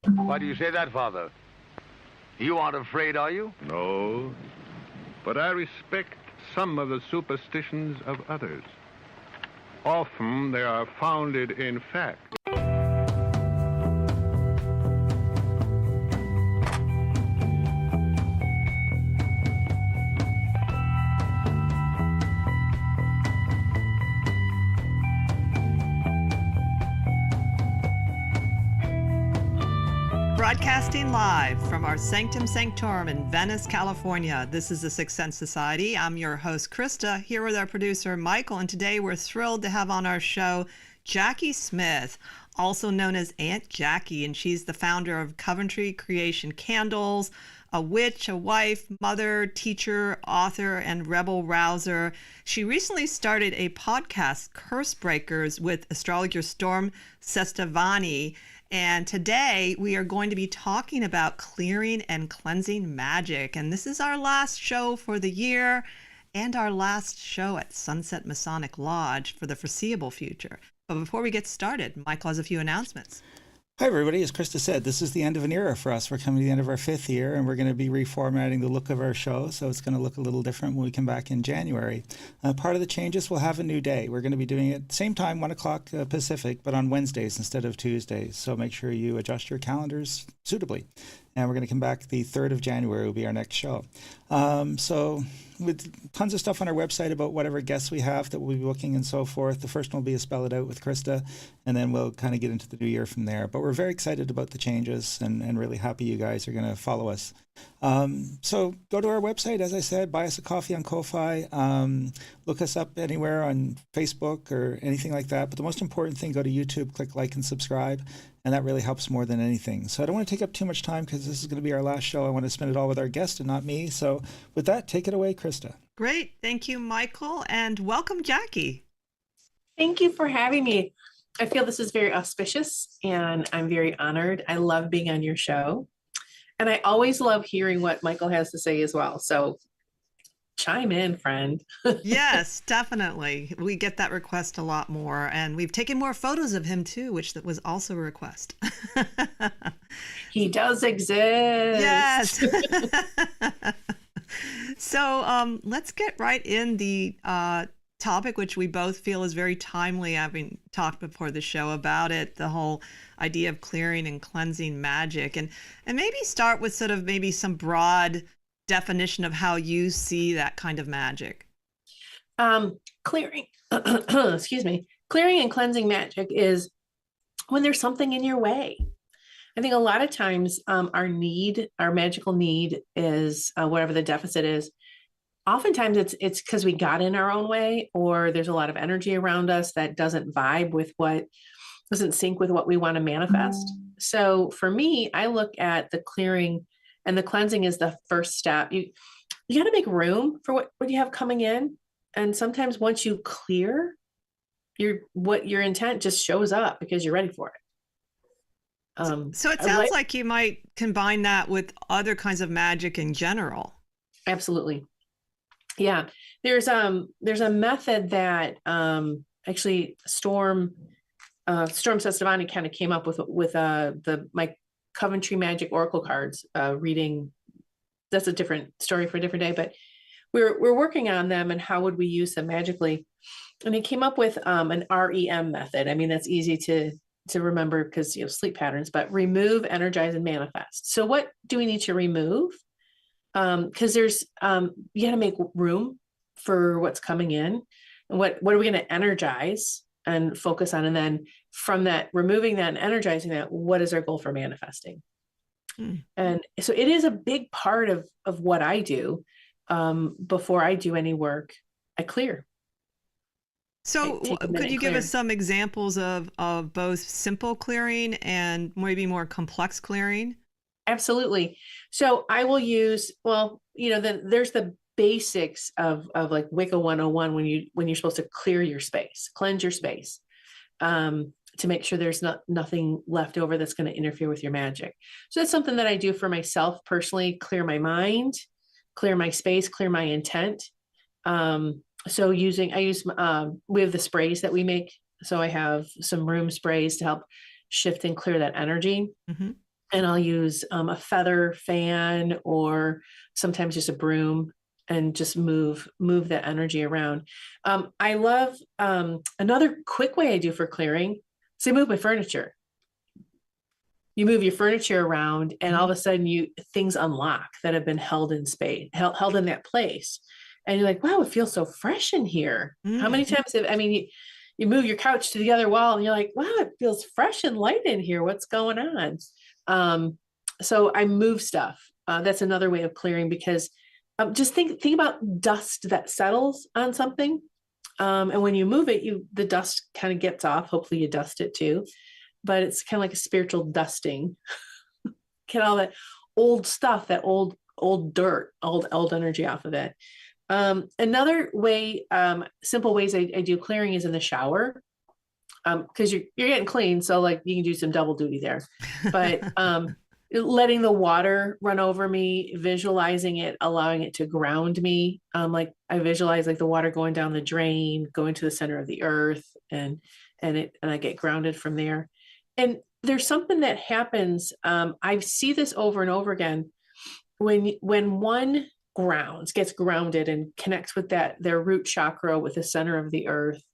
Why do you say that, Father? You aren't afraid, are you? No, but I respect some of the superstitions of others. Often they are founded in fact. Broadcasting live from our Sanctum Sanctorum in Venice, California. This is the Sixth Sense Society. I'm your host, Krista, here with our producer, Michael, and today we're thrilled to have on our show Jacki Smith, also known as Aunt Jacki, and she's the founder of Coventry Candles, a witch, a wife, mother, teacher, author, and rebel rouser. She recently started a podcast, Curse Breakers, with astrologer Storm Sestavani. And today we are going to be talking about clearing and cleansing magic. And this is our last show for the year and our last show at Sunset Masonic Lodge for the foreseeable future. But before we get started, Michael has a few announcements. Hi, everybody. As Krista said, this is the end of an era for us. We're coming to the end of our 5th year, and we're going to be reformatting the look of our show, so it's going to look a little different when we come back in January. Part of the changes, we'll have a new day. We're going to be doing it at the same time, 1 o'clock Pacific, but on Wednesdays instead of Tuesdays. So make sure you adjust your calendars suitably. And we're going to come back the 3rd of January will be our next show. So with tons of stuff on our website about whatever guests we have that we'll be booking and so forth. The first one will be a Spell It Out with Krista, and then we'll kind of get into the new year from there. But we're very excited about the changes and really happy you guys are going to follow us. So go to our website, as I said, buy us a coffee on Ko-Fi, look us up anywhere on Facebook or anything like that. But the most important thing, go to YouTube, click like and subscribe, and that really helps more than anything. So I don't want to take up too much time because this is going to be our last show. I want to spend it all with our guest and not me. So with that, take it away, Krista. Great. Thank you, Michael, and welcome, Jacki. Thank you for having me. I feel this is very auspicious and I'm very honored. I love being on your show. And I always love hearing what Michael has to say as well. So chime in, friend. Yes, definitely. We get that request a lot more. And we've taken more photos of him too, which was also a request. He does exist. Yes. So let's get right in the topic, which we both feel is very timely, having talked before the show about it, the whole idea of clearing and cleansing magic. And maybe start with sort of maybe some broad definition of how you see that kind of magic. Clearing, excuse me, clearing and cleansing magic is when there's something in your way. I think a lot of times our magical need is whatever the deficit is. Oftentimes it's because we got in our own way, or there's a lot of energy around us that doesn't sync with what we want to manifest. So for me, I look at the clearing and the cleansing is the first step. You got to make room for what you have coming in. And sometimes once you clear, your intent just shows up because you're ready for it. So it sounds like you might combine that with other kinds of magic in general. Absolutely. Yeah. There's a method that actually Storm Sestavani kind of came up with my Coventry Magic Oracle cards reading. That's a different story for a different day, but we're working on them and how would we use them magically. And he came up with an REM method. I mean, that's easy to remember because sleep patterns, but remove, energize, and manifest. So what do we need to remove? Because there's you got to make room for what's coming in, and what are we going to energize and focus on, and then from that, removing that and energizing that, what is our goal for manifesting? And so it is a big part of what I do. Before I do any work, I clear. So could you give us some examples of both simple clearing and maybe more complex clearing? Absolutely. So I will use, there's the basics of like Wicca 101 when you're supposed to clear your space, cleanse your space, to make sure there's nothing left over that's going to interfere with your magic. So that's something that I do for myself personally, clear my mind, clear my space, clear my intent. So we have the sprays that we make. So I have some room sprays to help shift and clear that energy. Mm-hmm. and I'll use a feather fan or sometimes just a broom and just move that energy around. I love another quick way I do for clearing. So I move my furniture. You move your furniture around, and all of a sudden things unlock that have been held in space, held in that place. And you're like, wow, it feels so fresh in here. How many times you move your couch to the other wall and you're like, wow, it feels fresh and light in here. What's going on? So I move stuff. That's another way of clearing, because just think about dust that settles on something. And when you move it, the dust kind of gets off. Hopefully you dust it too, but it's kind of like a spiritual dusting. Get all that old stuff, that old dirt, old energy off of it. Another way, simple ways I do clearing is in the shower. Cause you're getting clean. So like you can do some double duty there, but, letting the water run over me, visualizing it, allowing it to ground me. Like I visualize like the water going down the drain, going to the center of the earth, and I get grounded from there. And there's something that happens. I see this over and over again when one gets grounded and connects with their root chakra with the center of the earth.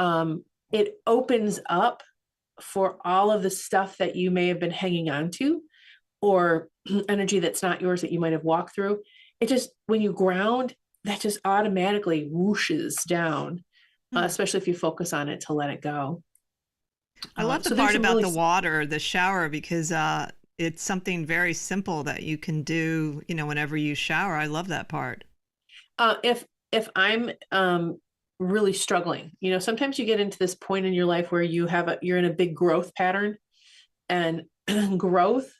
It opens up for all of the stuff that you may have been hanging on to, or energy that's not yours that you might have walked through. It just, when you ground, that just automatically whooshes down, especially if you focus on it to let it go. I love the part about the water, the shower, because it's something very simple that you can do, whenever you shower. I love that part. If I'm really struggling, sometimes you get into this point in your life where you're in a big growth pattern, and growth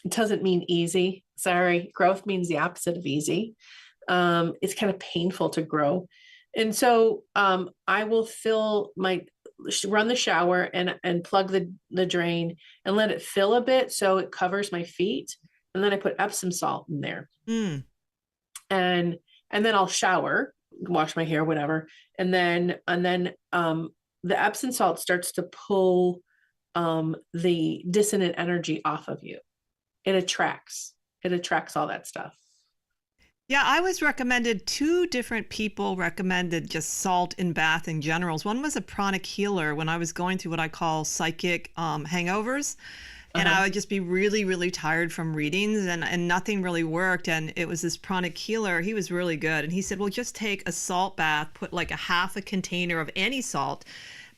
doesn't mean easy. Sorry. Growth means the opposite of easy. It's kind of painful to grow. And so I will run the shower and plug the drain and let it fill a bit so it covers my feet. And then I put Epsom salt in there. And then I'll shower, wash my hair, whatever. And then the Epsom salt starts to pull the dissonant energy off of you. It attracts all that stuff. Yeah, I was recommended, 2 different people recommended just salt in bath in generals. One was a pranic healer when I was going through what I call psychic hangovers. And I would just be really, really tired from readings, and nothing really worked. And it was this pranic healer. He was really good. And he said, well, just take a salt bath, put like a half a container of any salt,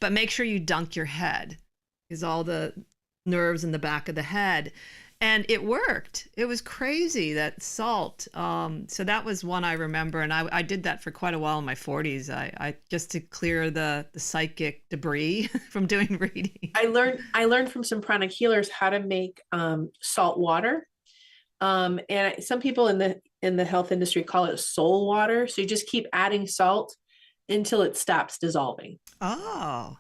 but make sure you dunk your head, because all the nerves in the back of the head. And it worked. It was crazy, that salt. So that was one I remember. And I did that for quite a while in my 40s. I just to clear the psychic debris from doing reading. I learned from some pranic healers how to make salt water. And some people in the health industry call it soul water. So you just keep adding salt until it stops dissolving. Oh.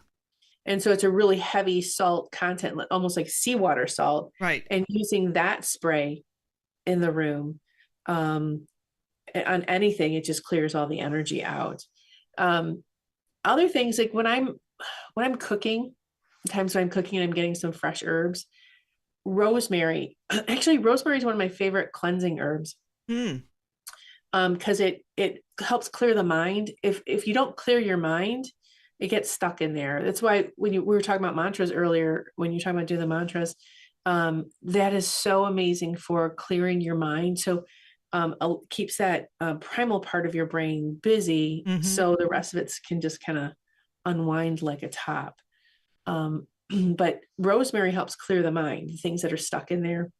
And so it's a really heavy salt content, almost like seawater salt. Right. And using that spray in the room on anything, it just clears all the energy out. Other things, like when I'm cooking, times when I'm cooking and I'm getting some fresh herbs, rosemary. Actually, rosemary is one of my favorite cleansing herbs. Because it helps clear the mind. If you don't clear your mind, it gets stuck in there. That's why when we were talking about mantras earlier, when you're talking about doing the mantras, that is so amazing for clearing your mind. So keeps that primal part of your brain busy, so the rest of it can just kind of unwind like a top. But rosemary helps clear the mind, the things that are stuck in there.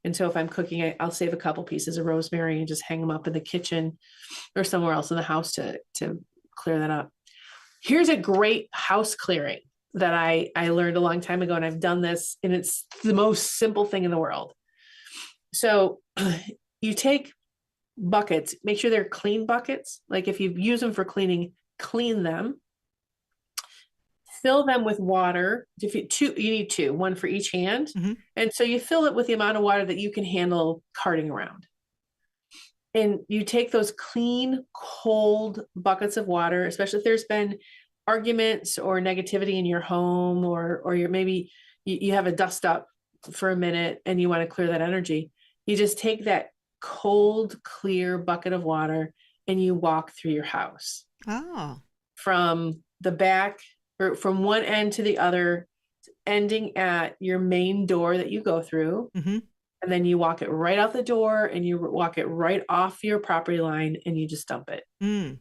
And so if I'm cooking, I'll save a couple pieces of rosemary and just hang them up in the kitchen or somewhere else in the house to clear that up. Here's a great house clearing that I learned a long time ago, and I've done this, and it's the most simple thing in the world. So you take buckets, make sure they're clean buckets. Like if you use them for cleaning, clean them, fill them with water. You need 2, one for each hand. And so you fill it with the amount of water that you can handle carting around. And you take those clean, cold buckets of water, especially if there's been arguments or negativity in your home, or maybe you have a dust up for a minute and you want to clear that energy, you just take that cold, clear bucket of water and you walk through your house. Oh. From the back or from one end to the other, ending at your main door that you go through. Mm-hmm. And then you walk it right out the door and you walk it right off your property line and you just dump it. Mm.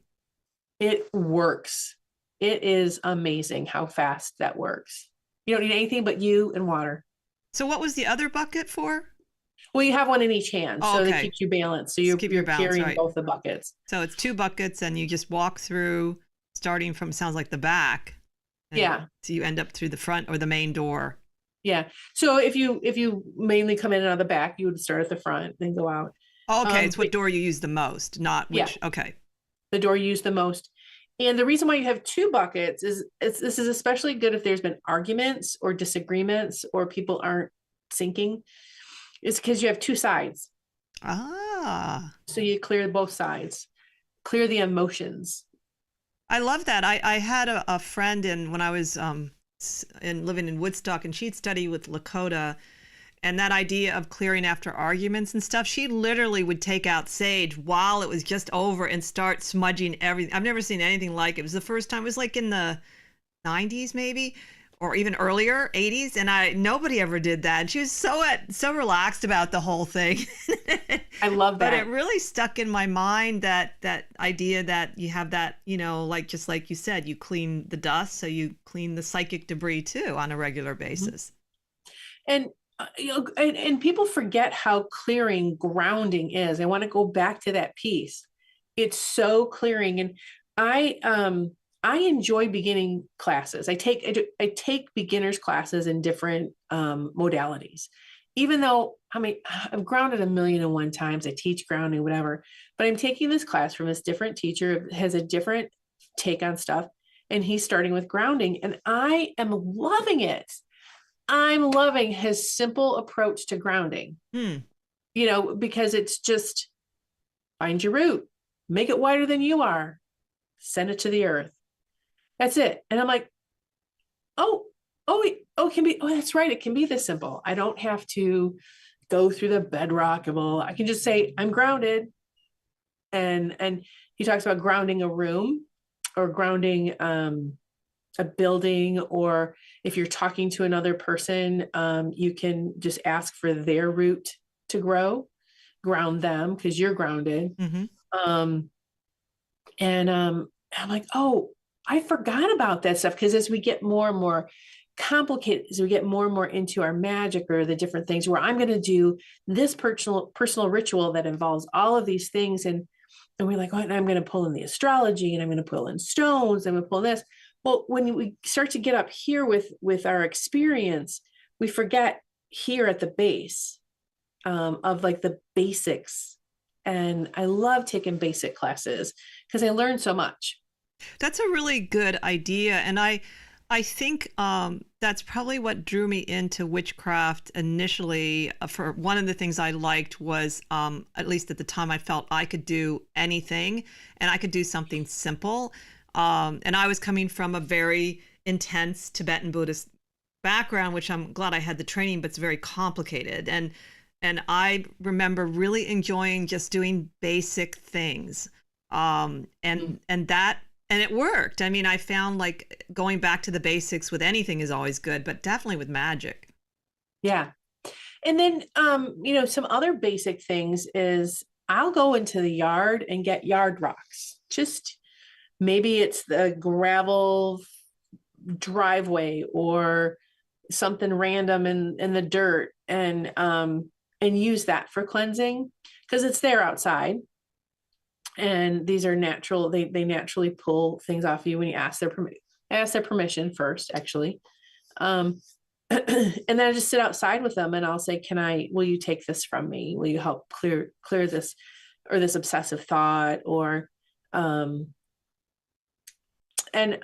It works. It is amazing how fast that works. You don't need anything but you and water. So what was the other bucket for? Well, you have one in each hand, so okay. that keeps you balanced. So you're carrying right. both the buckets. So it's 2 buckets and you just walk through, starting from, sounds like the back. Yeah. So you end up through the front or the main door. Yeah. So if you mainly come in and out of the back, you would start at the front, then go out. Okay. It's what door you use the most, not which. Yeah. Okay. The door you use the most. And the reason why you have 2 buckets is this is especially good if there's been arguments or disagreements or people aren't syncing. It's because you have 2 sides. Ah. So you clear both sides, clear the emotions. I love that. I had a friend when I was living in Woodstock, and she'd study with Lakota, and that idea of clearing after arguments and stuff, she literally would take out sage while it was just over and start smudging everything. I've never seen anything like it. It was the first time. It was like in the 90s maybe, or even earlier, 80s, and nobody ever did that. And she was so relaxed about the whole thing. I love that. But it really stuck in my mind, that idea that you have that, just like you said, you clean the dust, so you clean the psychic debris too on a regular basis. And and people forget how clearing grounding is. I want to go back to that piece. It's so clearing, and I enjoy beginning classes. I take beginners classes in different modalities. Even though I've grounded 1,000,001 times, I teach grounding, whatever, but I'm taking this class from this different teacher, has a different take on stuff, and he's starting with grounding, and I am loving it. I'm loving his simple approach to grounding. Because it's just find your root, make it wider than you are, send it to the earth. That's it. And I'm like, it can be, that's right. It can be this simple. I don't have to go through the bedrock of all. I can just say, I'm grounded. And he talks about grounding a room or grounding a building, or if you're talking to another person, you can just ask for their root to ground them because you're grounded. Mm-hmm. I'm like, I forgot about that stuff, because as we get more and more complicated, as we get more and more into our magic or the different things where I'm going to do this personal ritual that involves all of these things, and we're like, I'm going to pull in the astrology, and I'm going to pull in stones, and we pull this. Well, when we start to get up here with our experience, we forget here at the base of like the basics. And I love taking basic classes because I learned so much. That's a really good idea. And I think that's probably what drew me into witchcraft initially. For one of the things I liked was, at least at the time, I felt I could do anything and I could do something simple. And I was coming from a very intense Tibetan Buddhist background, which I'm glad I had the training, but it's very complicated. And I remember really enjoying just doing basic things. And it worked. I mean, I found like going back to the basics with anything is always good, but definitely with magic. Yeah. And then, some other basic things is I'll go into the yard and get yard rocks. Just maybe it's the gravel driveway or something random in the dirt, and use that for cleansing because it's there outside. And these are natural. They naturally pull things off you when you ask their permission first, actually. And then I just sit outside with them and I'll say, will you take this from me? Will you help clear this or this obsessive thought, or, and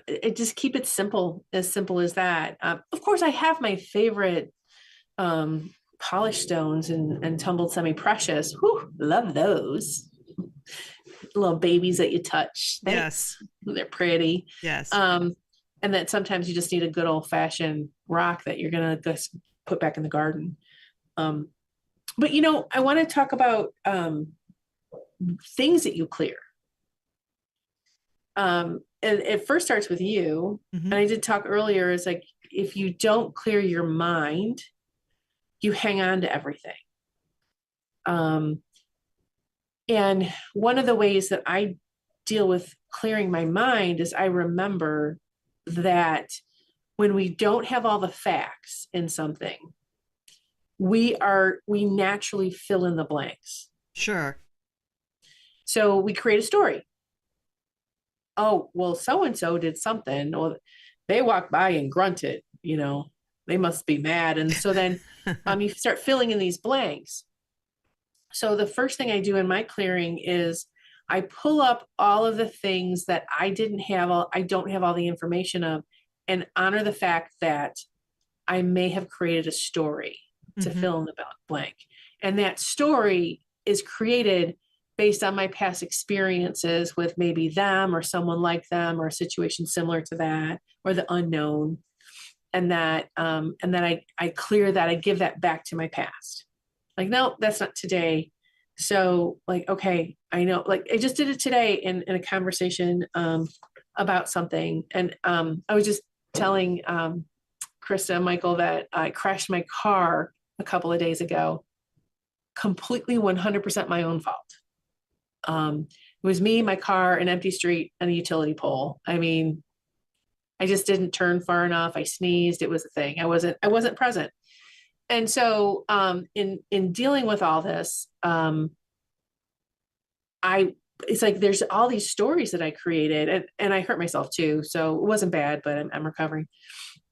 it just keep it simple as that. Of course I have my favorite, polished stones and tumbled semi-precious. Whew, love those little babies that you touch. Thanks. Yes. They're pretty. Yes. And that sometimes you just need a good old fashioned rock that you're going to just put back in the garden. But you know, I want to talk about things that you clear. And it first starts with you. Mm-hmm. And I did talk earlier, is like, if you don't clear your mind, you hang on to everything. And one of the ways that I deal with clearing my mind is I remember that when we don't have all the facts in something, we naturally fill in the blanks. Sure. So we create a story. Oh, well, so-and-so did something, or they walked by and grunted, you know, they must be mad. And so then you start filling in these blanks. So the first thing I do in my clearing is I pull up all of the things that I don't have all the information of, and honor the fact that I may have created a story to fill in the blank. And that story is created based on my past experiences with maybe them or someone like them, or a situation similar to that, or the unknown. And that, and then I clear that, I give that back to my past. Like, no, that's not today. So like, okay, I know, like I just did it today in a conversation about something. And I was just telling Krista and Michael that I crashed my car a couple of days ago, completely 100% my own fault. It was me, my car, an empty street, and a utility pole. I mean, I just didn't turn far enough. I sneezed. It was a thing. I wasn't present. And so, in dealing with all this, it's like, there's all these stories that I created, and I hurt myself too. So it wasn't bad, but I'm recovering.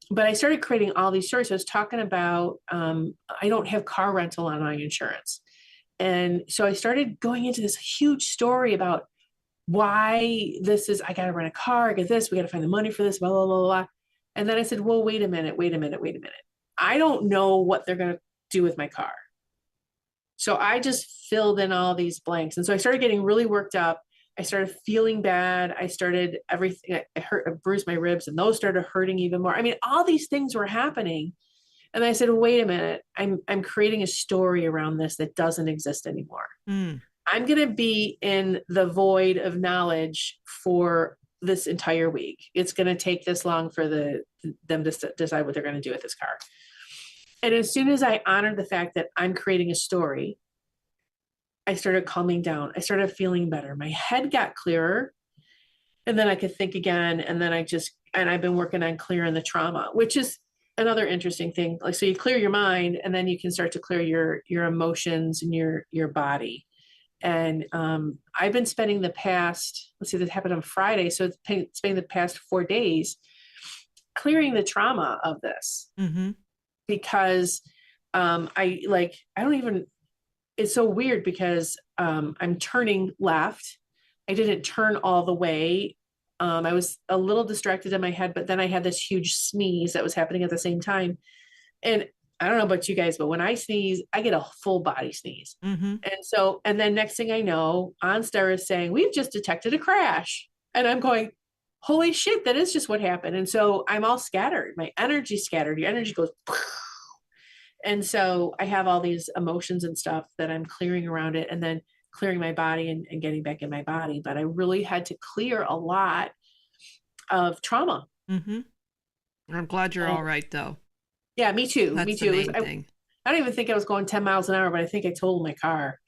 But I started creating all these stories. So I was talking about, I don't have car rental on my insurance. And so I started going into this huge story about why this is, I got to rent a car, I get this, we got to find the money for this, blah, blah, blah, blah. And then I said, well, wait a minute. I don't know what they're going to do with my car. So I just filled in all these blanks. And so I started getting really worked up. I started feeling bad. I started everything. I bruised my ribs, and those started hurting even more. I mean, all these things were happening. And I said, wait a minute, I'm creating a story around this that doesn't exist anymore. I'm going to be in the void of knowledge for this entire week. It's going to take this long for them to decide what they're going to do with this car. And as soon as I honored the fact that I'm creating a story, I started calming down. I started feeling better. My head got clearer, and then I could think again. And then I've been working on clearing the trauma, which is another interesting thing. Like, so you clear your mind, and then you can start to clear your emotions and your body. And I've been spending the past, let's see, that happened on Friday. So it's spending the past 4 days clearing the trauma of this. Because it's so weird because I'm turning left. I didn't turn all the way. I was a little distracted in my head, but then I had this huge sneeze that was happening at the same time. And I don't know about you guys, but when I sneeze, I get a full body sneeze. And then next thing I know, OnStar is saying, we've just detected a crash. And I'm going, holy shit, that is just what happened. And so I'm all scattered. My energy scattered. Your energy goes. And so I have all these emotions and stuff that I'm clearing around it, and then clearing my body and getting back in my body. But I really had to clear a lot of trauma. I'm glad you're all right, though. Yeah, me too. That's me too. The main thing. I don't even think I was going 10 miles an hour, but I think I totaled my car.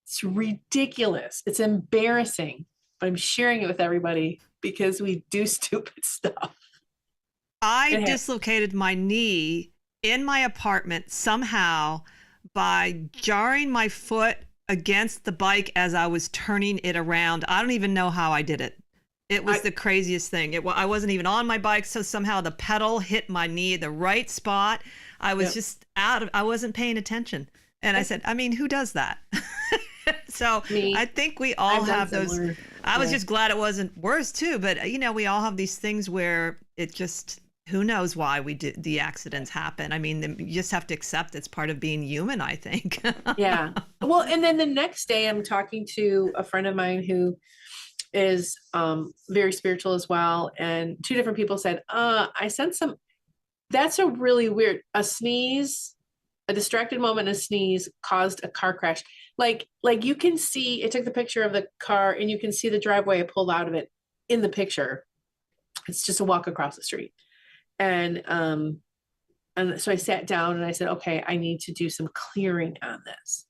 It's ridiculous. It's embarrassing, but I'm sharing it with everybody because we do stupid stuff. I dislocated my knee in my apartment somehow by jarring my foot against the bike as I was turning it around. I don't even know how I did it. It was the craziest thing. I wasn't even on my bike, so somehow the pedal hit my knee at the right spot. I was just I wasn't paying attention. And I said, I mean, who does that? So I think we all have those. I was just glad it wasn't worse too, but we all have these things where it just, who knows why the accidents happen. I mean, you just have to accept it's part of being human, I think. Yeah. Well, and then the next day I'm talking to a friend of mine who is very spiritual as well. And two different people said, I sense That's a really weird, a sneeze, a distracted moment, a sneeze caused a car crash. Like you can see, it took the picture of the car and you can see the driveway I pulled out of it in the picture. It's just a walk across the street. And so I sat down and I said, okay, I need to do some clearing on this.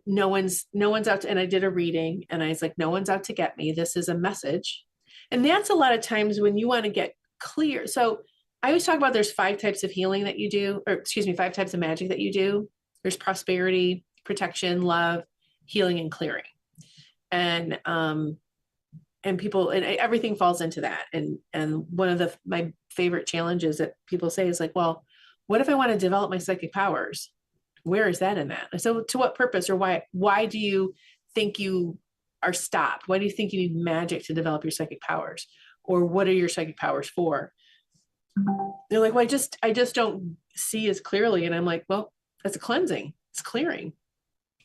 No one's out to, and I did a reading and I was like, no one's out to get me. This is a message. And that's a lot of times when you want to get clear. So I always talk about there's 5 types of healing that you do, or excuse me, 5 types of magic that you do. There's prosperity, protection, love, healing, and clearing. And people, and everything falls into that. And one of my favorite challenges that people say is like, well, what if I want to develop my psychic powers? Where is that in that? So to what purpose, or why do you think you are stopped? Why do you think you need magic to develop your psychic powers? Or what are your psychic powers for? They're like, well, I just don't see as clearly. And I'm like, well, that's a cleansing. It's clearing.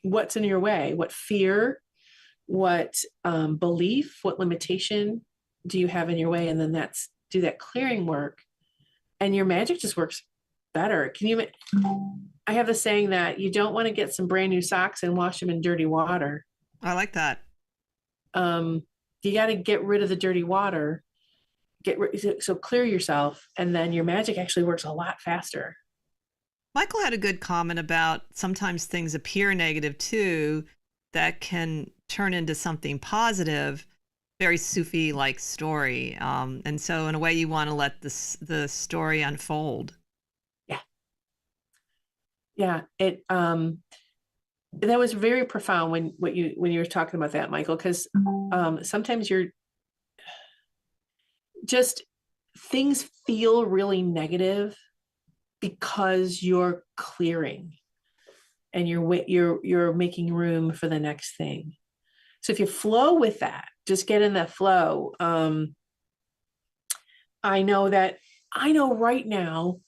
What's in your way? What fear, what belief, what limitation do you have in your way? And then do that clearing work, and your magic just works better. I have the saying that you don't want to get some brand new socks and wash them in dirty water. I like that. You got to get rid of the dirty water, so clear yourself, and then your magic actually works a lot faster. Michael had a good comment about sometimes things appear negative too, that can turn into something positive, very Sufi-like story. And so in a way you want to let the story unfold. Yeah. That was very profound when you were talking about that, Michael, because sometimes things feel really negative because you're clearing and you're making room for the next thing. So if you flow with that, just get in that flow. I know right now,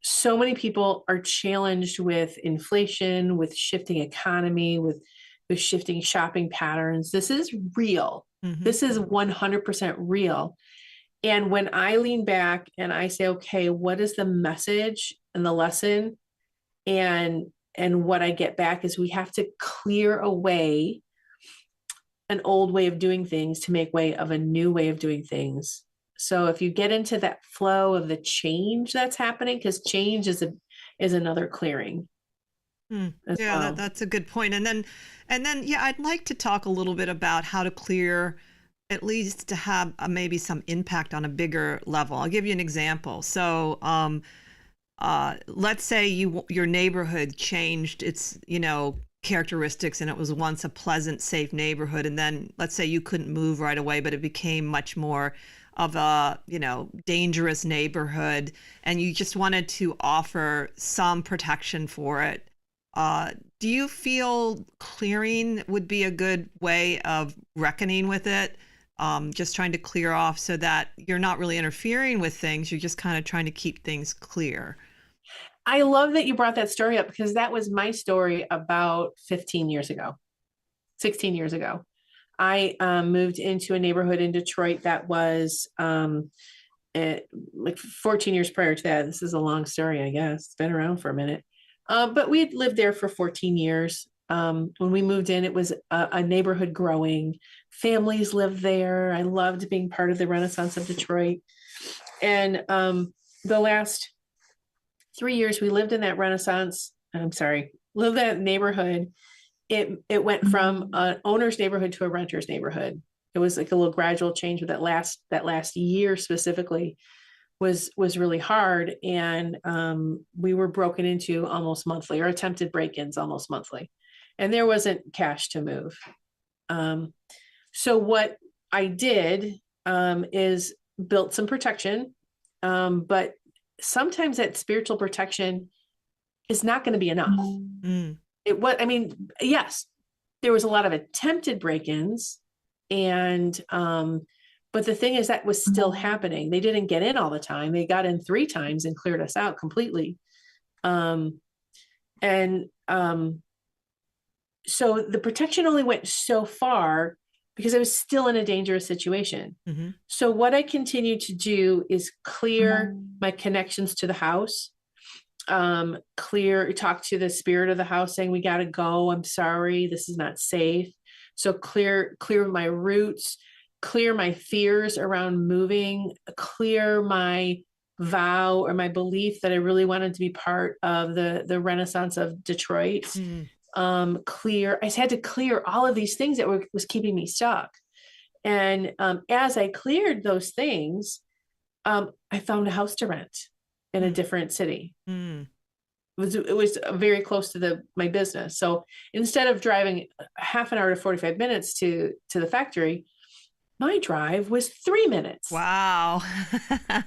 so many people are challenged with inflation, with shifting economy, with shifting shopping patterns. This is real. Mm-hmm. This is 100% real. And when I lean back and I say, okay, what is the message and the lesson? And what I get back is we have to clear away an old way of doing things to make way of a new way of doing things. So if you get into that flow of the change that's happening, because change is another clearing. Yeah, that's a good point. And then, yeah, I'd like to talk a little bit about how to clear, at least to have maybe some impact on a bigger level. I'll give you an example. So, let's say your neighborhood changed its, characteristics, and it was once a pleasant, safe neighborhood. And then let's say you couldn't move right away, but it became much more of a, dangerous neighborhood, and you just wanted to offer some protection for it. Do you feel clearing would be a good way of reckoning with it? Just trying to clear off so that you're not really interfering with things. You're just kind of trying to keep things clear. I love that you brought that story up, because that was my story about 16 years ago. I moved into a neighborhood in Detroit that was like 14 years prior to that. This is a long story, I guess. It's been around for a minute. But we had lived there for 14 years. When we moved in, it was a neighborhood growing. Families lived there. I loved being part of the Renaissance of Detroit. And the last 3 years we lived in that lived in that neighborhood. It went from an owner's neighborhood to a renter's neighborhood. It was like a little gradual change, but that last year specifically was really hard. And we were broken into almost monthly, or attempted break-ins almost monthly. And there wasn't cash to move. So what I did is built some protection, but sometimes that spiritual protection is not going to be enough. Yes, there was a lot of attempted break-ins, and but the thing is that was still happening. They didn't get in all the time. They got in 3 times and cleared us out completely. So the protection only went so far, because I was still in a dangerous situation. Mm-hmm. So what I continue to do is clear my connections to the house, talk to the spirit of the house saying, we got to go. I'm sorry. This is not safe. So clear my roots, clear my fears around moving, clear my vow or my belief that I really wanted to be part of the Renaissance of Detroit. I had to clear all of these things that was keeping me stuck. And as I cleared those things, I found a house to rent in a different city. It was very close to my business. So instead of driving half an hour to 45 minutes to the factory, my drive was 3 minutes. Wow.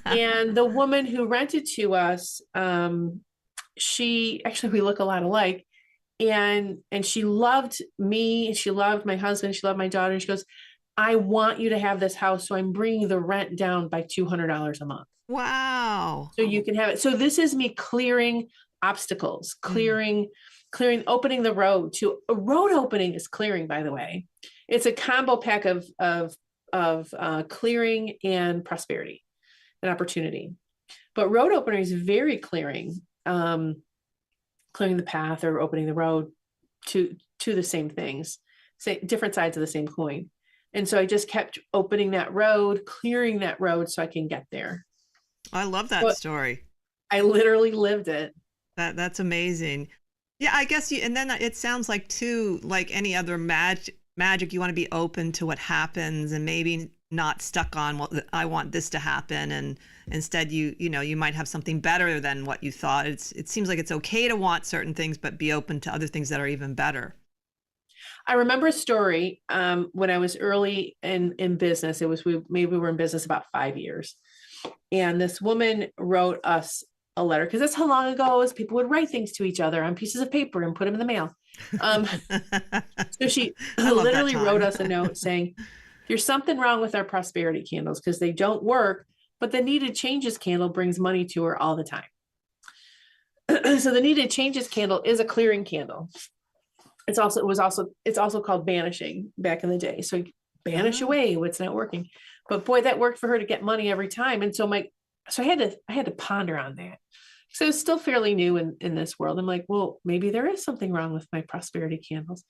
And the woman who rented to us, we look a lot alike. And she loved me. She loved my husband. She loved my daughter. And she goes, I want you to have this house. So I'm bringing the rent down by $200 a month. Wow. So you can have it. So this is me clearing obstacles, opening the road to a road opening is clearing, by the way. It's a combo pack of clearing and prosperity and opportunity. But road opening is very clearing, clearing the path or opening the road to the same things, different sides of the same coin. And so I just kept opening that road, clearing that road so I can get there. I love that story. I literally lived it. That's amazing. Yeah, I guess and then it sounds like too, like any other magic, you want to be open to what happens and maybe not stuck on, well, I want this to happen. And instead you might have something better than what you thought. It seems like it's okay to want certain things, but be open to other things that are even better. I remember a story when I was early in business. We were in business about 5 years. And this woman wrote us a letter, because that's how long ago it was. People would write things to each other on pieces of paper and put them in the mail. So she literally wrote us a note saying, there's something wrong with our prosperity candles because they don't work, but the needed changes candle brings money to her all the time. So the needed changes candle is a clearing candle. It's also called banishing back in the day. So banish away what's not working. But boy, that worked for her to get money every time. And so I had to ponder on that. So it's still fairly new in this world. I'm like, well, maybe there is something wrong with my prosperity candles.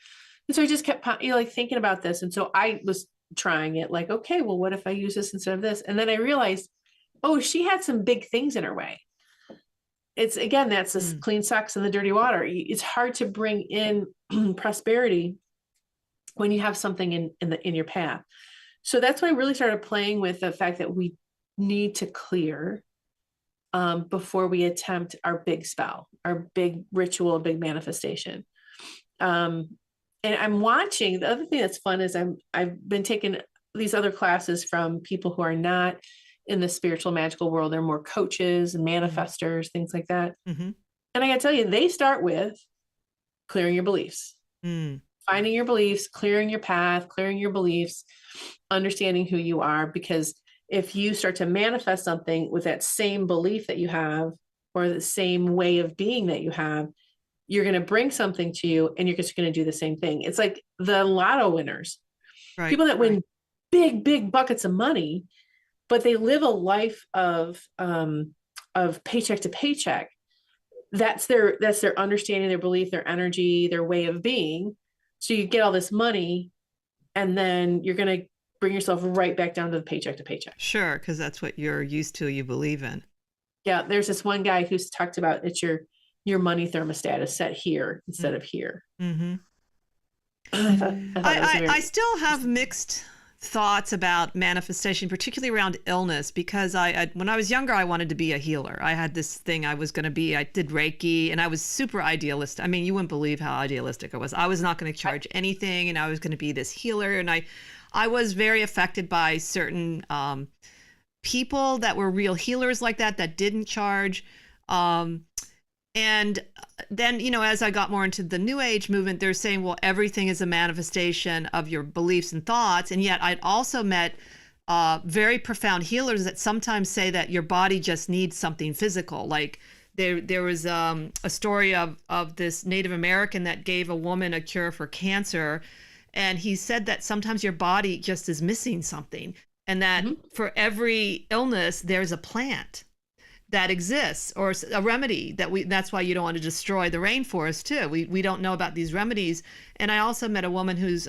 And so I just kept thinking about this. And so I was trying it like, okay, well, what if I use this instead of this? And then I realized, oh, she had some big things in her way. That's this clean socks in the dirty water. It's hard to bring in prosperity when you have something in your path. So that's when I really started playing with the fact that we need to clear before we attempt our big spell, our big ritual, big manifestation. And I'm watching. The other thing that's fun is I've been taking these other classes from people who are not in the spiritual magical world. They're more coaches and manifestors, things like that. Mm-hmm. And I gotta tell you, they start with clearing your beliefs, finding your beliefs, clearing your path, clearing your beliefs, understanding who you are. Because if you start to manifest something with that same belief that you have, or the same way of being that you have, you're going to bring something to you and you're just going to do the same thing. It's like the lotto winners, right? People that win big, big buckets of money, but they live a life of paycheck to paycheck. That's their understanding, their belief, their energy, their way of being. So you get all this money and then you're going to bring yourself right back down to the paycheck to paycheck. Sure. Because that's what you're used to, you believe in. Yeah. There's this one guy who's talked about it's your money thermostat is set here instead of here. Mm-hmm. I still have mixed thoughts about manifestation, particularly around illness, because when I was younger, I wanted to be a healer. I had this thing I was going to be. I did Reiki and I was super idealistic. I mean, you wouldn't believe how idealistic I was. I was not going to charge anything and I was going to be this healer. And I was very affected by certain people that were real healers like that didn't charge. And then, as I got more into the New Age movement, they're saying, well, everything is a manifestation of your beliefs and thoughts. And yet I'd also met very profound healers that sometimes say that your body just needs something physical. Like there was a story of this Native American that gave a woman a cure for cancer. And he said that sometimes your body just is missing something, and that for every illness, there's a plant that exists or a remedy that's why you don't want to destroy the rainforest too. We don't know about these remedies. And I also met a woman who's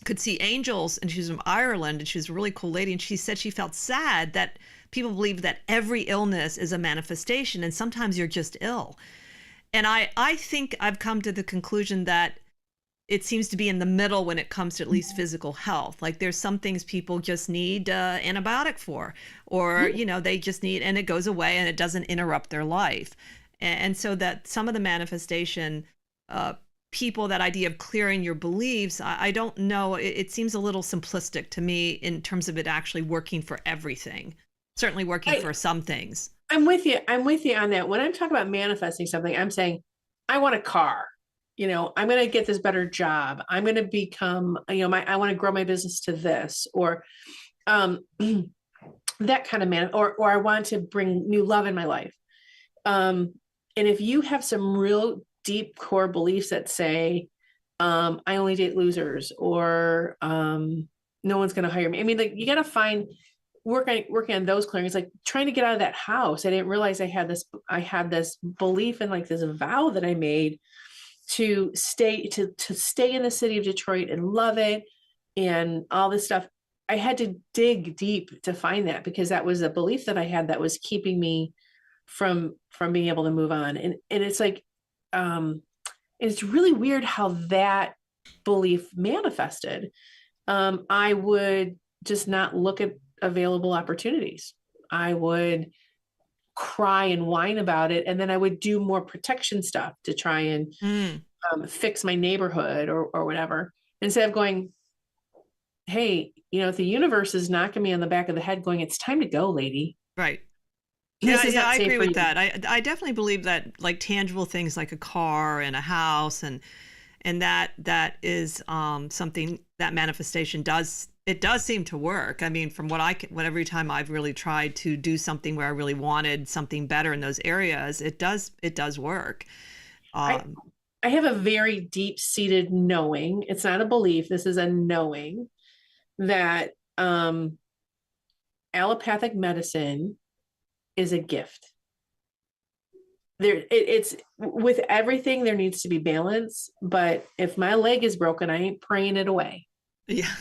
could see angels, and she's from Ireland, and she was a really cool lady. And she said she felt sad that people believe that every illness is a manifestation, and sometimes you're just ill. And I think I've come to the conclusion that it seems to be in the middle when it comes to at least physical health. Like there's some things people just need antibiotic for, or, they just need, and it goes away and it doesn't interrupt their life. And so that some of the manifestation, people, that idea of clearing your beliefs, I don't know. It seems a little simplistic to me in terms of it actually working for everything. Certainly working for some things. I'm with you on that. When I'm talking about manifesting something, I'm saying, I want a car. I'm going to get this better job. I'm going to become, I want to grow my business to this, or that kind of or I want to bring new love in my life. And if you have some real deep core beliefs that say, I only date losers, or no one's going to hire me. I mean, like, you got to working on those clearings, like trying to get out of that house. I didn't realize I had this belief and like this vow that I made to stay in the city of Detroit and love it and all this stuff. I had to dig deep to find that, because that was a belief that I had that was keeping me from being able to move on. And it's like, it's really weird how that belief manifested. I would just not look at available opportunities. I would cry and whine about it, and then I would do more protection stuff to try and fix my neighborhood or whatever, instead of going, hey, if the universe is knocking me on the back of the head going, it's time to go, lady. Right. Yeah, I agree with that. I definitely believe that, like, tangible things like a car and a house and that is something that manifestation does seem to work. I mean, from every time I've really tried to do something where I really wanted something better in those areas, it does work. I have a very deep-seated knowing. It's not a belief. This is a knowing that allopathic medicine is a gift. It's with everything, there needs to be balance. But if my leg is broken, I ain't praying it away. Yeah.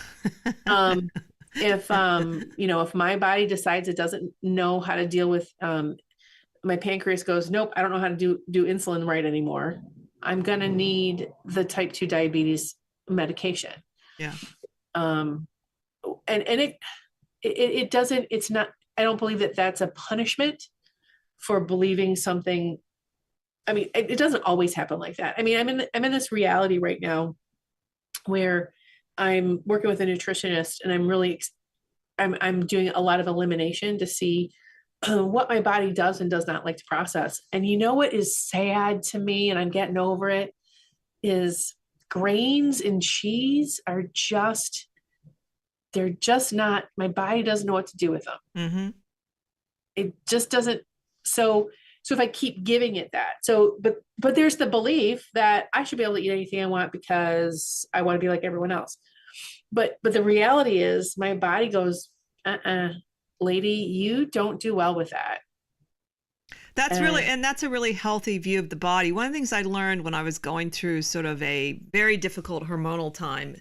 If my body decides it doesn't know how to deal with, my pancreas goes, nope, I don't know how to do insulin right anymore, I'm going to need the type 2 diabetes medication. Yeah. And it doesn't, it's not, I don't believe that that's a punishment for believing something. I mean, it doesn't always happen like that. I mean, I'm in this reality right now where I'm working with a nutritionist, and I'm doing a lot of elimination to see what my body does and does not like to process. And what is sad to me, and I'm getting over it, is grains and cheese are they're just not, my body doesn't know what to do with them. Mm-hmm. It just doesn't. So if I keep giving it that, but there's the belief that I should be able to eat anything I want because I want to be like everyone else. But the reality is my body goes, lady, you don't do well with that. That's a really healthy view of the body. One of the things I learned when I was going through sort of a very difficult hormonal time,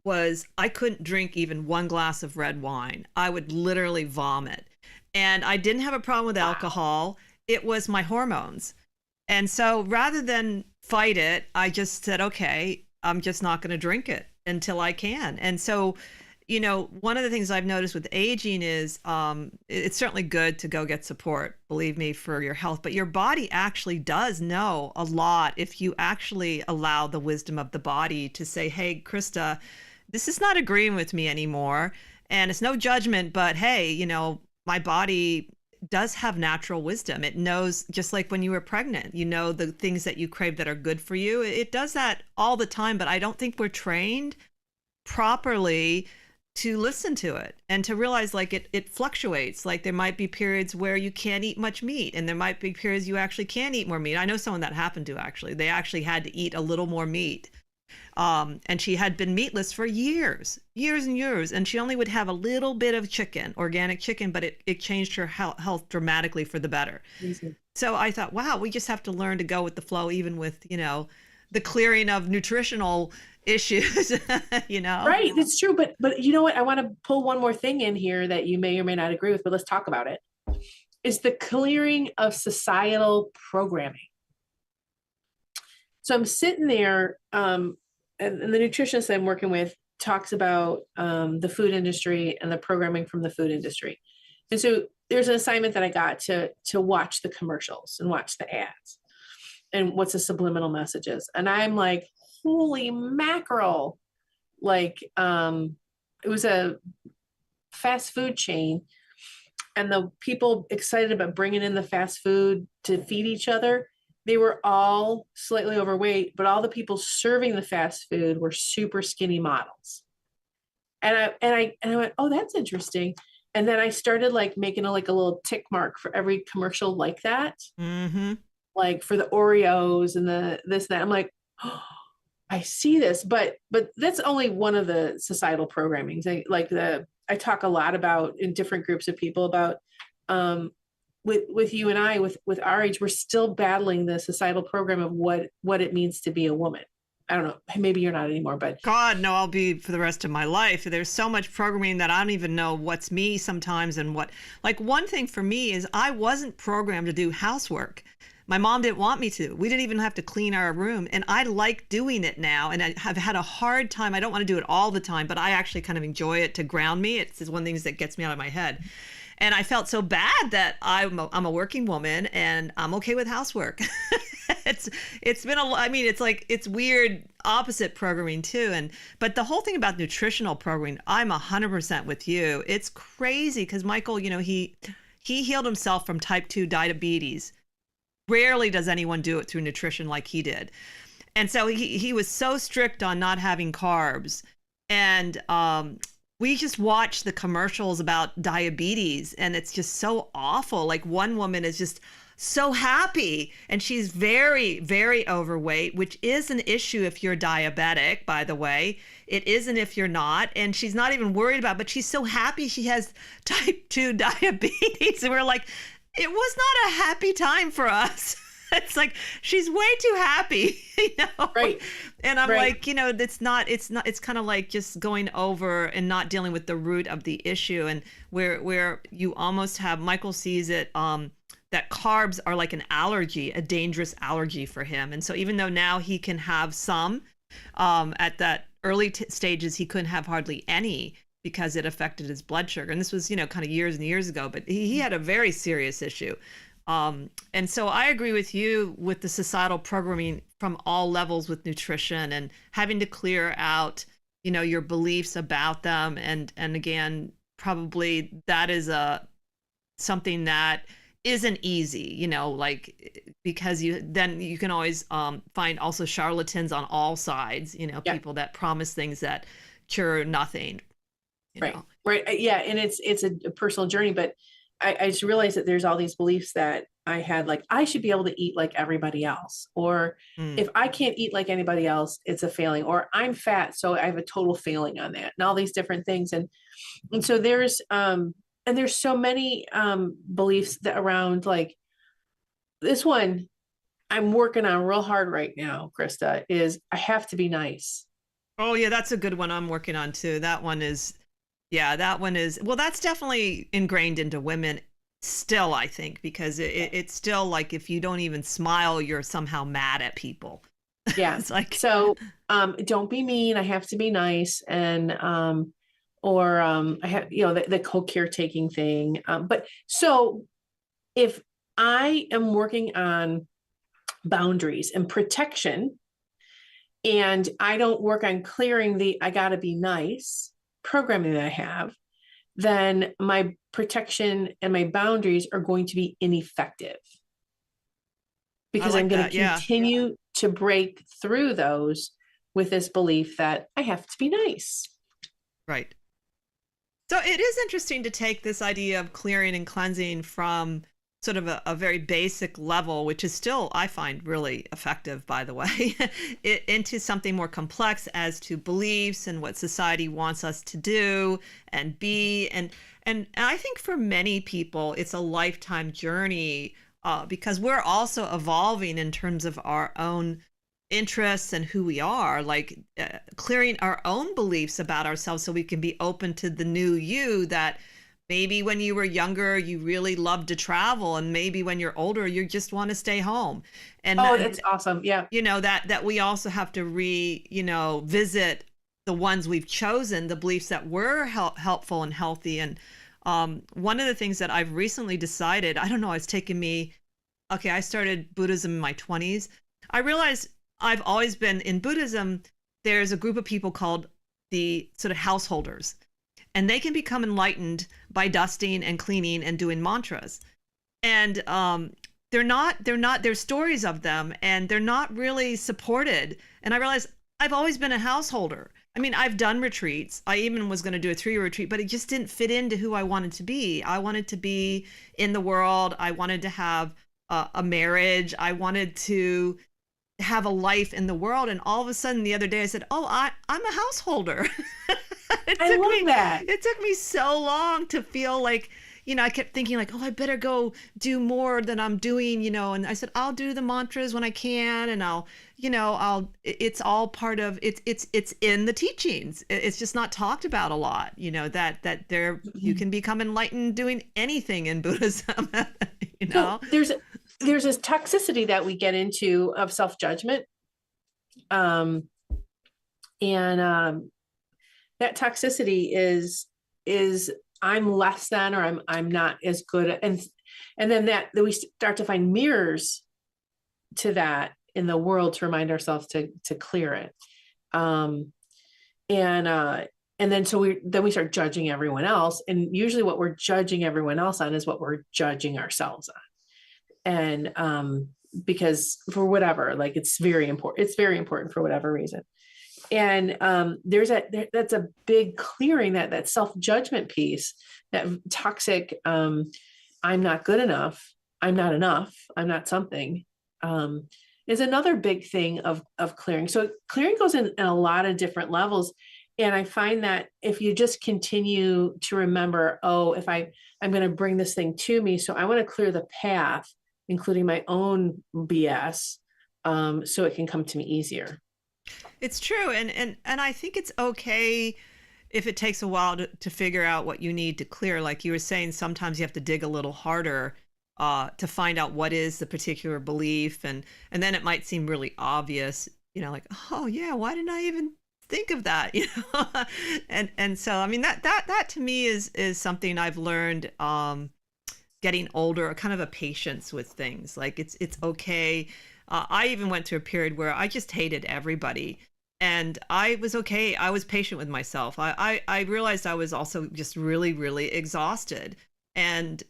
was I couldn't drink even one glass of red wine. I would literally vomit. And I didn't have a problem with alcohol. It was my hormones. And so rather than fight it, I just said, okay, I'm just not going to drink it until I can. And so, one of the things I've noticed with aging is it's certainly good to go get support, believe me, for your health. But your body actually does know a lot if you actually allow the wisdom of the body to say, hey, Krista, this is not agreeing with me anymore. And it's no judgment, but hey, my body does have natural wisdom. It knows, just like when you were pregnant, the things that you crave that are good for you. It does that all the time, but I don't think we're trained properly to listen to it and to realize, like, it fluctuates. Like, there might be periods where you can't eat much meat, and there might be periods you actually can eat more meat. I know someone that happened to, actually. They actually had to eat a little more meat And she had been meatless for years and years. And she only would have a little bit of chicken, organic chicken, but it changed her health dramatically for the better. Amazing. So I thought, wow, we just have to learn to go with the flow, even with, the clearing of nutritional issues, Right. That's true. But you know what? I want to pull one more thing in here that you may or may not agree with, but let's talk about it. Is the clearing of societal programming. So I'm sitting there, and the nutritionist I'm working with talks about the food industry and the programming from the food industry. And so there's an assignment that I got to watch the commercials and watch the ads and what's the subliminal messages. And I'm like, holy mackerel. Like, it was a fast food chain, and the people excited about bringing in the fast food to feed each other, they were all slightly overweight, but all the people serving the fast food were super skinny models. And I went, oh, that's interesting. And then I started like making a little tick mark for every commercial like that. Mm-hmm. Like for the Oreos and the this and that. I'm like, oh, I see this, but that's only one of the societal programmings. I talk a lot about in different groups of people about with you and I with our age, we're still battling the societal program of what it means to be a woman. I don't know, maybe you're not anymore, but God, no, I'll be for the rest of my life. There's so much programming that I don't even know what's me sometimes and what. Like, one thing for me is I wasn't programmed to do housework. My mom didn't want me to. We didn't even have to clean our room. And I like doing it now. And I have had a hard time. I don't want to do it all the time, but I actually kind of enjoy it to ground me. It's one of the things that gets me out of my head. And I felt so bad that I'm a working woman and I'm okay with housework. It's been it's weird opposite programming too. But the whole thing about nutritional programming, I'm 100% with you. It's crazy because Michael, he healed himself from type 2 diabetes. Rarely does anyone do it through nutrition like he did. And so he was so strict on not having carbs. And we just watched the commercials about diabetes and it's just so awful. Like, one woman is just so happy and she's very, very overweight, which is an issue if you're diabetic, by the way. It isn't if you're not. And she's not even worried about it, but she's so happy she has type 2 diabetes. And we're like, it was not a happy time for us. It's like, she's way too happy, Right. And I'm like, it's kind of like just going over and not dealing with the root of the issue. And where you almost have, Michael sees it, that carbs are like an allergy, a dangerous allergy for him. And so even though now he can have some, at that early stages, he couldn't have hardly any because it affected his blood sugar. And this was, kind of years and years ago, but he had a very serious issue. And so I agree with you with the societal programming from all levels with nutrition and having to clear out, your beliefs about them. And again, probably that is something that isn't easy, because you can always find also charlatans on all sides, people that promise things that cure nothing. Right. Yeah. And it's a personal journey, but I just realized that there's all these beliefs that I had, like, I should be able to eat like everybody else, or if I can't eat like anybody else, it's a failing, or I'm fat, so I have a total failing on that, and all these different things. And so there's so many beliefs that around, like, this one I'm working on real hard right now, Krista, is I have to be nice. Oh yeah, that's a good one I'm working on too. That one is, well, that's definitely ingrained into women still, I think, because it's still like, if you don't even smile, you're somehow mad at people. Yeah. It's like, so don't be mean. I have to be nice. And I have, the co-caretaking thing. But so if I am working on boundaries and protection, and I don't work on clearing the I gotta be nice programming that I have, then my protection and my boundaries are going to be ineffective, because I'm going to continue to break through those with this belief that I have to be nice. Right. So it is interesting to take this idea of clearing and cleansing from sort of a very basic level, which is still, I find, really effective, by the way, into something more complex as to beliefs and what society wants us to do and be. And I think for many people, it's a lifetime journey because we're also evolving in terms of our own interests and who we are, like clearing our own beliefs about ourselves so we can be open to the new you that maybe when you were younger, you really loved to travel, and maybe when you're older, you just want to stay home. And that's awesome. Yeah. That we also have to visit the ones we've chosen, the beliefs that were helpful and healthy. And one of the things that I've recently decided, I don't know, it's taken me, I started Buddhism in my 20s. I realized I've always been in Buddhism. There's a group of people called the sort of householders. And they can become enlightened by dusting and cleaning and doing mantras. And there's stories of them and they're not really supported. And I realized I've always been a householder. I mean, I've done retreats. I even was going to do a 3-year retreat, but it just didn't fit into who I wanted to be. I wanted to be in the world. I wanted to have a marriage. I wanted to have a life in the world. And all of a sudden the other day I said, I'm a householder. I love that. It took me so long to feel like, I kept thinking like, I better go do more than I'm doing, and I said, I'll do the mantras when I can. And it's all part of, it's in the teachings. It's just not talked about a lot, that there, you can become enlightened doing anything in Buddhism, So there's this toxicity that we get into of self-judgment. That toxicity is I'm less than, or I'm not as good. And then that we start to find mirrors to that in the world to remind ourselves to clear it. And then we start judging everyone else. And usually what we're judging everyone else on is what we're judging ourselves on. And because for whatever, like it's very important for whatever reason. And that's a big clearing, that self-judgment piece, that toxic, I'm not good enough, I'm not enough, I'm not something, is another big thing of clearing. So clearing goes in a lot of different levels. And I find that if you just continue to remember, if I'm going to bring this thing to me, so I want to clear the path, including my own BS, so it can come to me easier. It's true. And I think it's okay if it takes a while to figure out what you need to clear. Like you were saying, sometimes you have to dig a little harder to find out what is the particular belief. And then it might seem really obvious, like, oh yeah, why didn't I even think of that? And so, I mean, that to me is something I've learned getting older, kind of a patience with things. Like it's okay. I even went through a period where I just hated everybody, and I was okay. I was patient with myself. I realized I was also just really, really exhausted. And,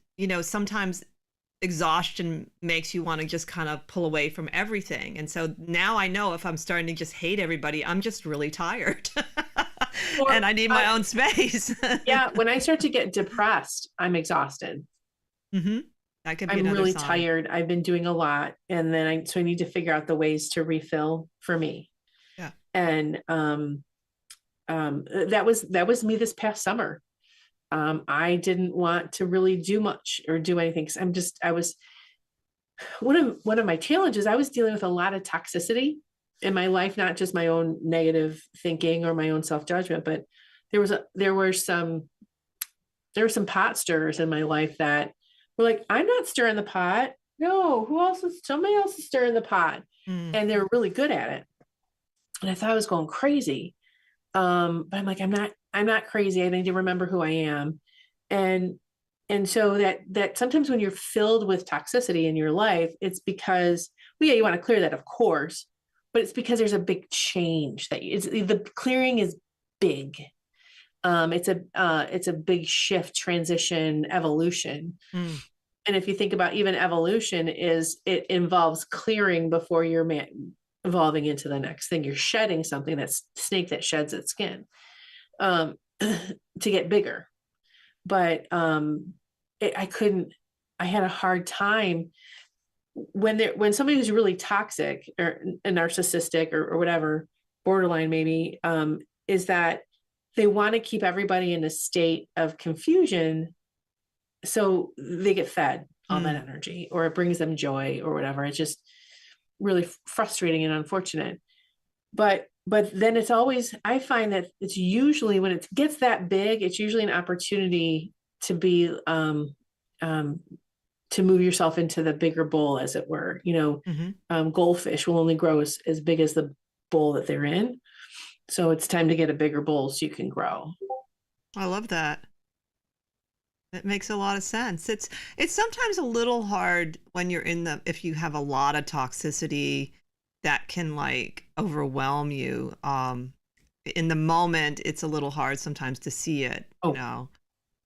sometimes exhaustion makes you want to just kind of pull away from everything. And so now I know if I'm starting to just hate everybody, I'm just really tired and I need my own space. Yeah. When I start to get depressed, I'm exhausted. Mm-hmm. I'm really sign. tired. I've been doing a lot. And then I need to figure out the ways to refill for me. Yeah. And that was me this past summer. I didn't want to really do much or do anything. Cause I was one of my challenges. I was dealing with a lot of toxicity in my life, not just my own negative thinking or my own self-judgment, but there were some pot stirrers in my life that were like, I'm not stirring the pot. No, somebody else is stirring the pot. And they were really good at it. And I thought I was going crazy. But I'm like, I'm not crazy. I need to remember who I am. And so that sometimes when you're filled with toxicity in your life, it's because, well, yeah, you want to clear that, of course, but it's because there's a big change the clearing is big. It's a big shift, transition, evolution. And if you think about even evolution, it involves clearing before you're evolving into the next thing. You're shedding something, that's snake that sheds its skin to get bigger. But I couldn't I had a hard time when somebody who's really toxic or a narcissistic or whatever, borderline maybe, is that they want to keep everybody in a state of confusion. So they get fed on that energy, or it brings them joy or whatever. It's just really frustrating and unfortunate. But then it's always, I find that it's usually when it gets that big, it's usually an opportunity to be, to move yourself into the bigger bowl, as it were. Goldfish will only grow as big as the bowl that they're in. So it's time to get a bigger bowl so you can grow. I love that. It makes a lot of sense. It's sometimes a little hard when you're if you have a lot of toxicity that can like overwhelm you. In the moment, it's a little hard sometimes to see it.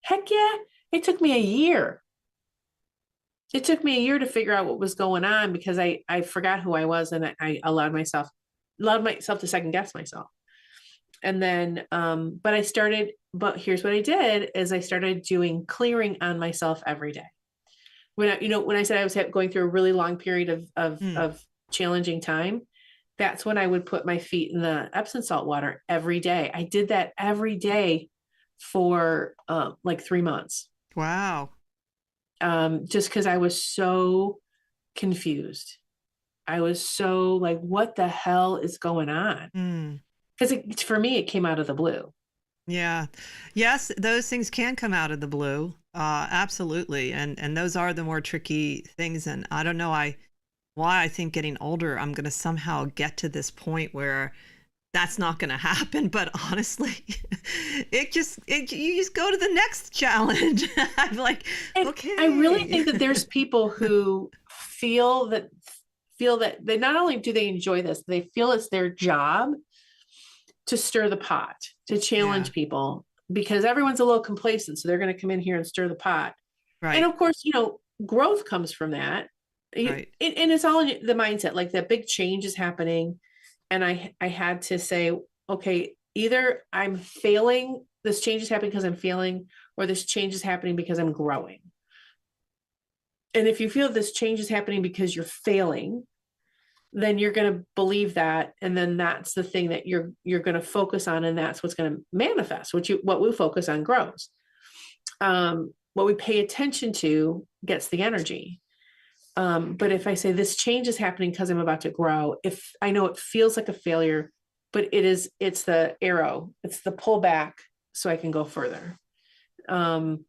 Heck yeah. It took me a year. It took me a year to figure out what was going on, because I forgot who I was, and I allowed myself to second guess myself. And then, but here's what I did is I started doing clearing on myself every day. When I said I was going through a really long period of challenging time, that's when I would put my feet in the Epsom salt water every day. I did that every day for like 3 months. Wow. Just because I was so confused. I was so like, what the hell is going on? Because for me, it came out of the blue. Yeah. Yes, those things can come out of the blue. Absolutely. And those are the more tricky things. And I don't know why I think getting older, I'm going to somehow get to this point where that's not going to happen. But honestly, you just go to the next challenge. I'm like, okay. I really think that there's people who feel that they not only do they enjoy this, they feel it's their job to stir the pot, to challenge people, because everyone's a little complacent. So they're going to come in here and stir the pot. Right. And of course, growth comes from that. Right. And it's all in the mindset, like that big change is happening. And I had to say, okay, either I'm failing, this change is happening because I'm failing, or this change is happening because I'm growing. And if you feel this change is happening because you're failing, then you're going to believe that. And then that's the thing that you're going to focus on. And that's what's going to manifest, what we focus on grows. What we pay attention to gets the energy. But if I say this change is happening because I'm about to grow, if I know it feels like a failure, but it's the arrow, it's the pullback so I can go further. So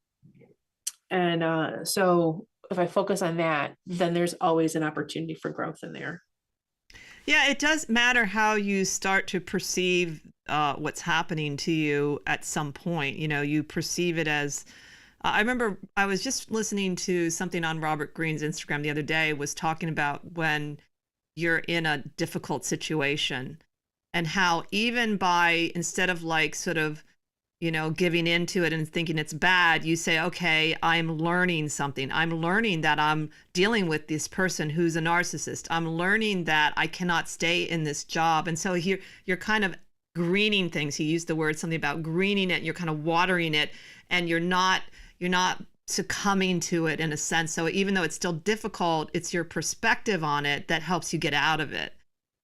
if I focus on that, then there's always an opportunity for growth in there. Yeah, it does matter how you start to perceive what's happening to you at some point. You perceive it as, I remember I was just listening to something on Robert Greene's Instagram the other day, was talking about when you're in a difficult situation and how even instead of like sort of, giving into it and thinking it's bad, you say, okay, I'm learning something. I'm learning that I'm dealing with this person who's a narcissist. I'm learning that I cannot stay in this job. And so here you're kind of greening things. He used the word something about greening it. You're kind of watering it, and you're not succumbing to it in a sense. So even though it's still difficult, it's your perspective on it that helps you get out of it.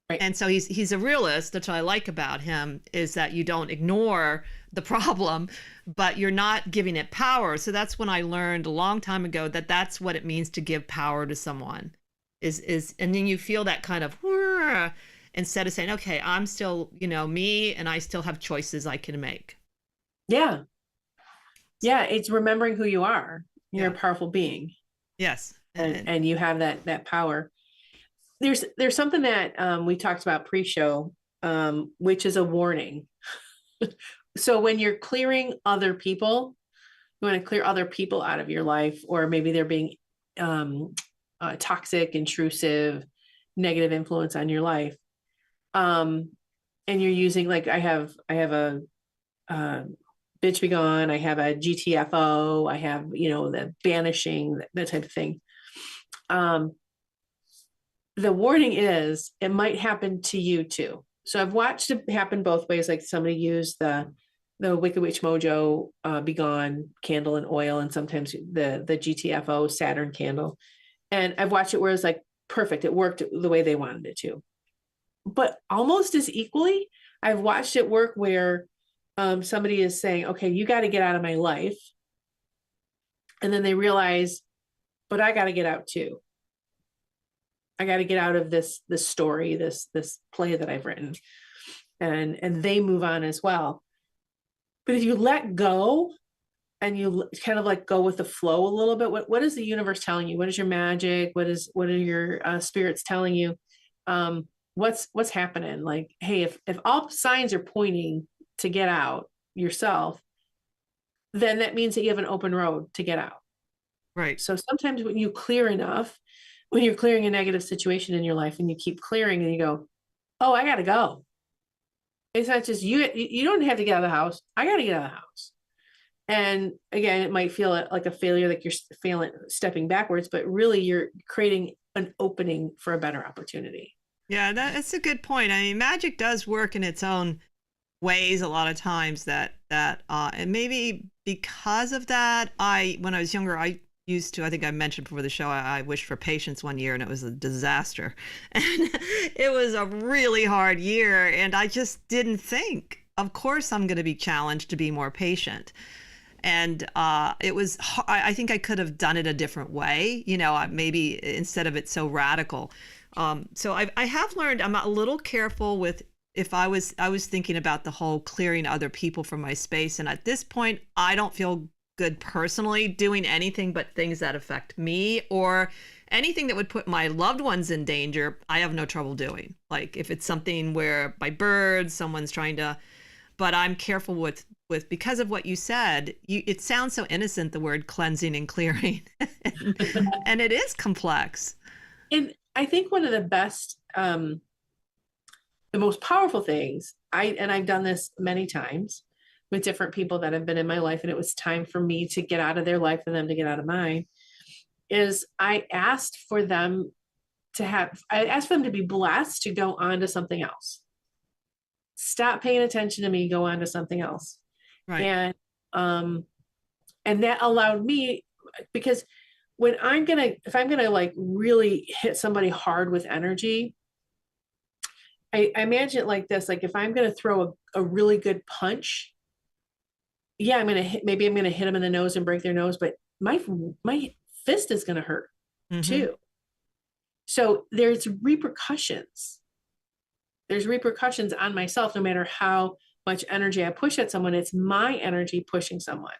Right. And so he's a realist. That's what I like about him, is that you don't ignore the problem, but you're not giving it power. So that's when I learned a long time ago that that's what it means to give power to someone is, and then you feel that kind of, instead of saying, okay, I'm still, me, and I still have choices I can make. Yeah. Yeah. It's remembering who you are. You're a powerful being. Yes. And you have that power. There's something that we talked about pre-show, which is a warning. So when you're clearing other people, you want to clear other people out of your life, or maybe they're being toxic, intrusive, negative influence on your life. And you're using, like, I have a bitch be gone, I have a GTFO, I have, the banishing, that type of thing. The warning is it might happen to you too. So I've watched it happen both ways. Like somebody used the the Wicked Witch Mojo Be Gone candle and oil, and sometimes the GTFO Saturn candle. And I've watched it where it's like perfect. It worked the way they wanted it to. But almost as equally, I've watched it work where somebody is saying, okay, you got to get out of my life. And then they realize, but I got to get out too. I got to get out of this story, this play that I've written. And they move on as well. But if you let go and you kind of like go with the flow a little bit, what is the universe telling you? What is your magic? What are your spirits telling you? What's happening? Like, hey, if all signs are pointing to get out yourself, then that means that you have an open road to get out. Right. So sometimes when you clear enough, when you're clearing a negative situation in your life and you keep clearing and you go, oh, I got to go. It's not just you don't have to get out of the house. I got to get out of the house. And again, it might feel like a failure, like you're stepping backwards, but really you're creating an opening for a better opportunity. Yeah, that's a good point. I mean, magic does work in its own ways a lot of times and maybe because of that, when I was younger, I think I mentioned before the show, I wished for patience one year and it was a disaster. And it was a really hard year. And I just didn't think, of course, I'm going to be challenged to be more patient. And I think I could have done it a different way, maybe instead of it so radical. So I have learned I'm a little careful with if I was thinking about the whole clearing other people from my space. And at this point, I don't feel good personally doing anything but things that affect me or anything that would put my loved ones in danger. I have no trouble doing. Like if it's something where by birds, someone's trying to, but I'm careful with because of what you said, it sounds so innocent, the word cleansing and clearing. And it is complex. And I think one of the best, the most powerful things, I've done this many times with different people that have been in my life, and it was time for me to get out of their life and them to get out of mine, is I asked for them to be blessed to go on to something else. Stop paying attention to me, go on to something else. Right. And that allowed me, because if I'm gonna like really hit somebody hard with energy, I imagine it like this, like if I'm gonna throw a really good punch, yeah, I'm gonna hit them in the nose and break their nose, but my fist is gonna hurt too. So there's repercussions. There's repercussions on myself, no matter how much energy I push at someone. It's my energy pushing someone.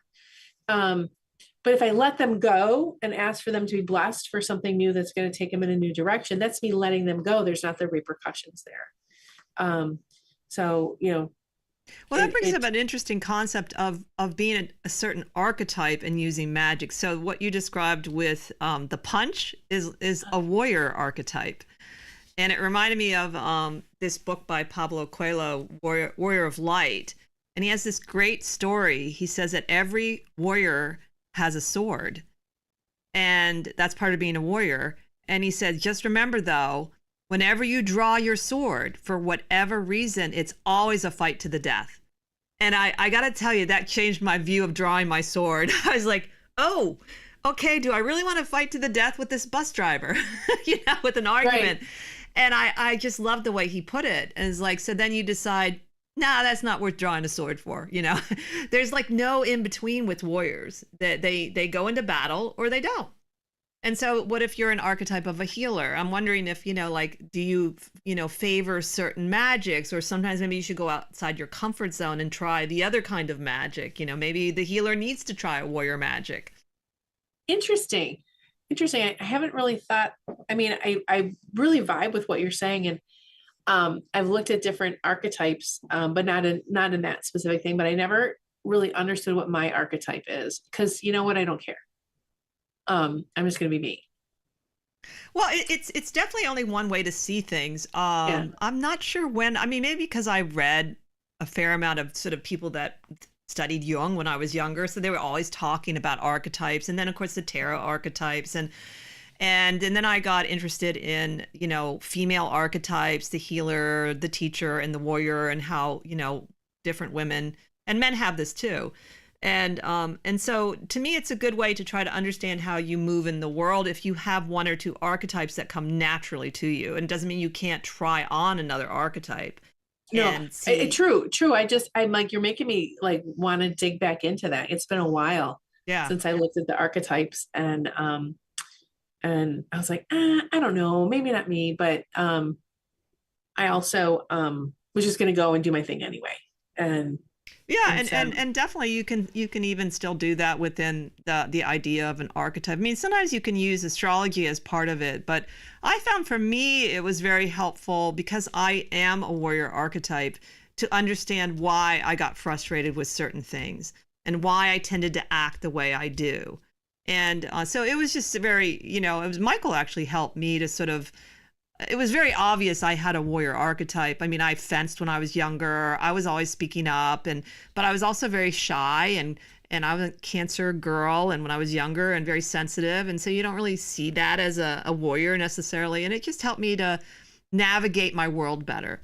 But if I let them go and ask for them to be blessed for something new that's going to take them in a new direction, that's me letting them go. There's not the repercussions there. Well, that brings up an interesting concept of being a certain archetype and using magic. So what you described with the punch is a warrior archetype. And it reminded me of this book by Pablo Coelho, Warrior of Light. And he has this great story. He says that every warrior has a sword. And that's part of being a warrior. And he said, just remember, though, whenever you draw your sword, for whatever reason, it's always a fight to the death. And I got to tell you, that changed my view of drawing my sword. I was like, oh, okay, do I really want to fight to the death with this bus driver? With an argument. Right. And I just love the way he put it. And it's like, so then you decide, nah, that's not worth drawing a sword for. There's like no in between with warriors. That they go into battle or they don't. And so what if you're an archetype of a healer? I'm wondering if, do you, favor certain magics, or sometimes maybe you should go outside your comfort zone and try the other kind of magic. Maybe the healer needs to try a warrior magic. Interesting. I haven't really thought, I really vibe with what you're saying. And I've looked at different archetypes, but not in that specific thing, but I never really understood what my archetype is, because you know what? I don't care. I'm just going to be me. Well, it's definitely only one way to see things. I'm not sure when, maybe because I read a fair amount of sort of people that studied Jung when I was younger. So they were always talking about archetypes. And then of course the tarot archetypes. And then I got interested in, female archetypes, the healer, the teacher, and the warrior, and how, different women and men have this too. And so to me, it's a good way to try to understand how you move in the world if you have one or two archetypes that come naturally to you. And it doesn't mean you can't try on another archetype. No, and see. True. I'm like, you're making me like want to dig back into that. It's been a while since I looked at the archetypes, and I was like, I don't know, maybe not me, but I also was just going to go and do my thing anyway. And definitely you can even still do that within the idea of an archetype. I mean, sometimes you can use astrology as part of it, but I found for me it was very helpful because I am a warrior archetype to understand why I got frustrated with certain things and why I tended to act the way I do. And so it was just very, it was Michael actually helped me to sort of. It was very obvious I had a warrior archetype. I mean, I fenced when I was younger. I was always speaking up, but I was also very shy, and I was a Cancer girl, and when I was younger and very sensitive, and so you don't really see that as a warrior necessarily, and it just helped me to navigate my world better.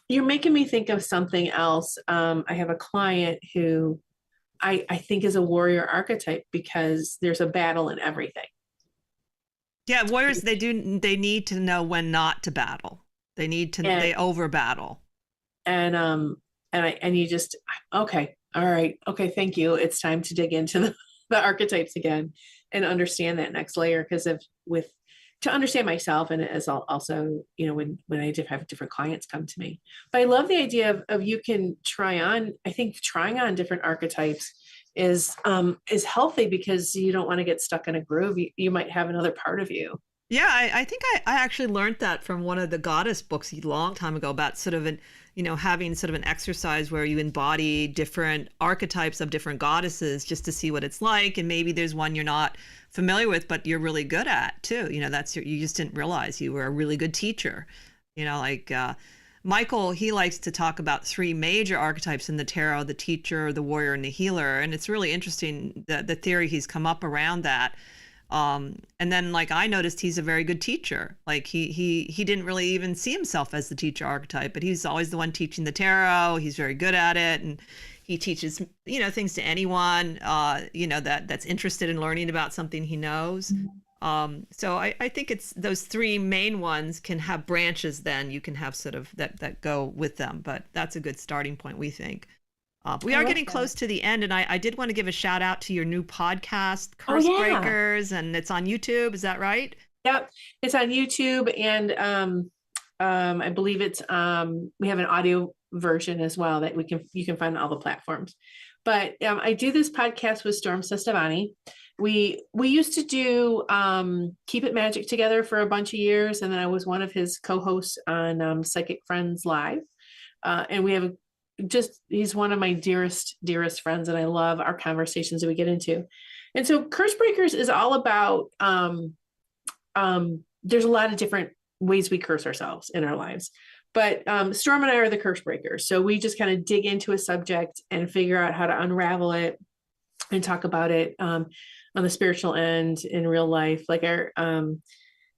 You're making me think of something else. I have a client who I think is a warrior archetype because there's a battle in everything. Yeah, warriors, they need to know when not to battle. They over battle. And you just, okay, all right, okay, thank you. It's time to dig into the archetypes again and understand that next layer, because to understand myself, and as also, when I have different clients come to me. But I love the idea of you can try on. I think trying on different archetypes is healthy because you don't want to get stuck in a groove. You might have another part of you. Yeah, I think I actually learned that from one of the goddess books a long time ago about sort of having sort of an exercise where you embody different archetypes of different goddesses just to see what it's like. And maybe there's one you're not familiar with, but you're really good at too. You just didn't realize you were a really good teacher. Michael, he likes to talk about three major archetypes in the tarot: the teacher, the warrior, and the healer. And it's really interesting the theory he's come up around that. And then I noticed he's a very good teacher. Like he didn't really even see himself as the teacher archetype, but he's always the one teaching the tarot. He's very good at it. And he teaches, things to anyone, that's interested in learning about something he knows. So I think it's those three main ones can have branches, then you can have sort of that go with them. But that's a good starting point, we think. We are getting close to the end, and I did want to give a shout out to your new podcast, Curse Breakers, and it's on YouTube. Is that right? Yep, it's on YouTube, and I believe it's we have an audio version as well that you can find on all the platforms. But I do this podcast with Storm Sestavani. We used to do Keep It Magic together for a bunch of years, and then I was one of his co-hosts on Psychic Friends Live, and we have he's one of my dearest friends, and I love our conversations that we get into. And so Curse Breakers is all about there's a lot of different ways we curse ourselves in our lives, but Storm and I are the curse breakers. So we just kind of dig into a subject and figure out how to unravel it and talk about it on the spiritual end in real life. Like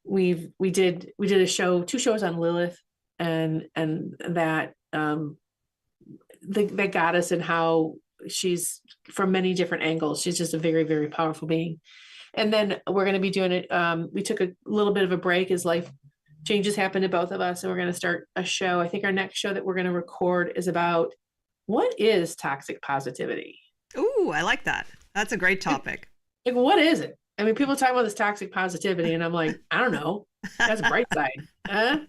we did a show, 2 shows on Lilith, and that that goddess, and how she's from many different angles. She's just a very, very powerful being. And then we're going to be doing it. We took a little bit of a break as life changes happened to both of us. And we're going to start a show. I think our next show that we're going to record is about what is toxic positivity. Ooh, I like that. That's a great topic. Like, what is it? I mean, people talk about this toxic positivity, and I'm like, I don't know. That's a bright side.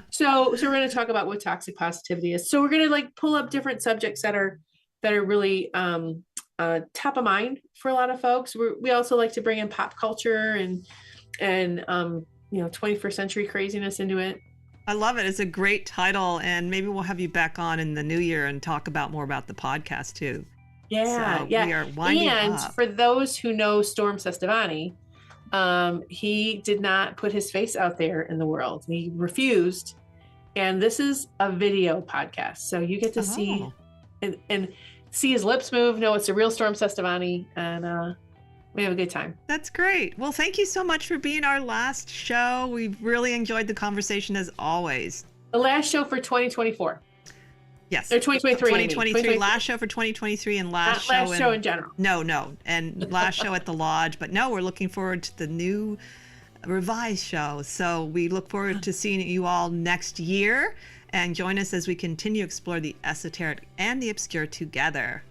So we're going to talk about what toxic positivity is. So we're going to pull up different subjects that are really top of mind for a lot of folks. We also like to bring in pop culture and 21st century craziness into it. I love it. It's a great title, and maybe we'll have you back on in the new year and talk more about the podcast too. Yeah, so we are winding up. For those who know Storm Sestavani, he did not put his face out there in the world. He refused. And this is a video podcast, so you get to see and see his lips move. No, it's a real Storm Sestavani, and we have a good time. That's great. Well, thank you so much for being our last show. We've really enjoyed the conversation as always. The last show for 2024. Yes. Or 2023. 2023. Last show for 2023 and last show in general. No. And last show at the Lodge. But no, we're looking forward to the new revised show. So we look forward to seeing you all next year. And join us as we continue to explore the esoteric and the obscure together.